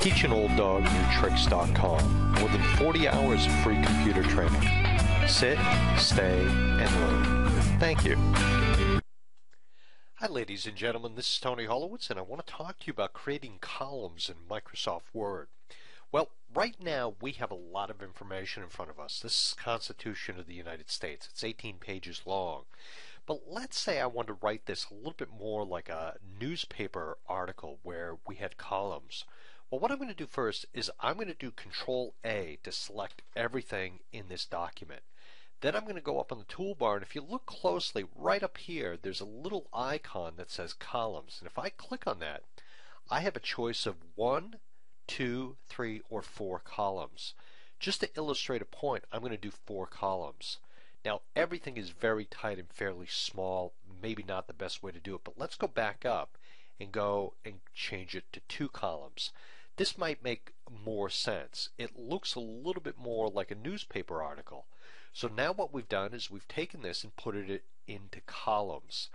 Teach an old dog new tricks.com. More than 40 hours of free computer training. Sit, stay, and learn. Thank you. Hi ladies and gentlemen, this is Tony Holowitz, and I want to talk to you about creating columns in Microsoft Word. Well, right now we have a lot of information in front of us. This is the Constitution of the United States. It's 18 pages long. But let's say I want to write this a little bit more like a newspaper article where we had columns. Well, what I'm going to do first is I'm going to do Ctrl+A to select everything in this document. Then I'm going to go up on the toolbar, and if you look closely, right up here, there's a little icon that says columns. And if I click on that, I have a choice of 1, 2, 3, or 4 columns. Just to illustrate a point, I'm going to do 4 columns. Now, everything is very tight and fairly small, maybe not the best way to do it, but let's go back up and go and change it to 2 columns. This might make more sense. It looks a little bit more like a newspaper article. So now what we've done is we've taken this and put it into columns.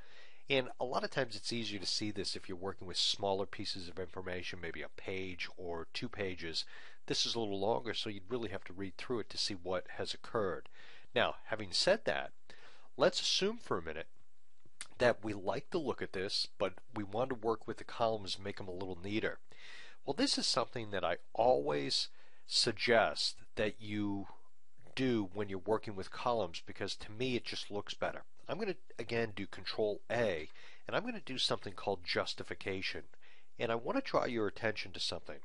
And a lot of times it's easier to see this if you're working with smaller pieces of information, maybe a page or 2 pages. This is a little longer, so you'd really have to read through it to see what has occurred. Now, having said that, let's assume for a minute that we like to look at this, but we want to work with the columns and make them a little neater. Well, this is something that I always suggest that you do when you're working with columns, because to me it just looks better. I'm going to again do Ctrl+A, and I'm going to do something called justification. And I want to draw your attention to something.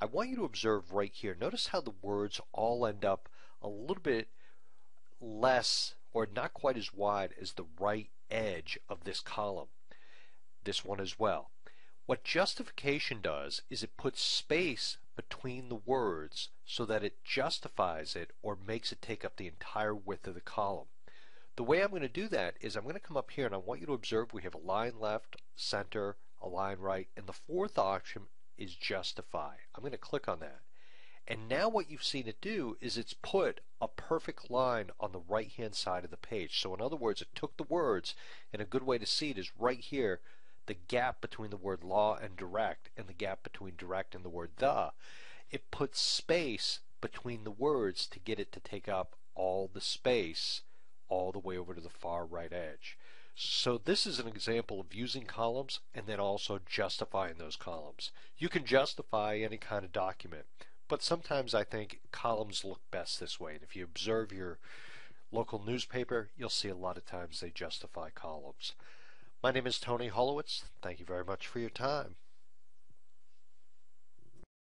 I want you to observe right here. Notice how the words all end up a little bit less, or not quite as wide as the right edge of this column. This one as well. What justification does is it puts space between the words so that it justifies it or makes it take up the entire width of the column. The way I'm going to do that is I'm going to come up here, and I want you to observe we have a line left, center, a line right, and the fourth option is justify. I'm going to click on that. And now what you've seen it do is it's put a perfect line on the right hand side of the page. So in other words, it took the words, and a good way to see it is right here, the gap between the word law and direct, and the gap between direct and the word the. It puts space between the words to get it to take up all the space all the way over to the far right edge. So this is an example of using columns and then also justifying those columns. You can justify any kind of document, but sometimes I think columns look best this way. And if you observe your local newspaper, you'll see a lot of times they justify columns. My name is Tony Holowitz. Thank you very much for your time.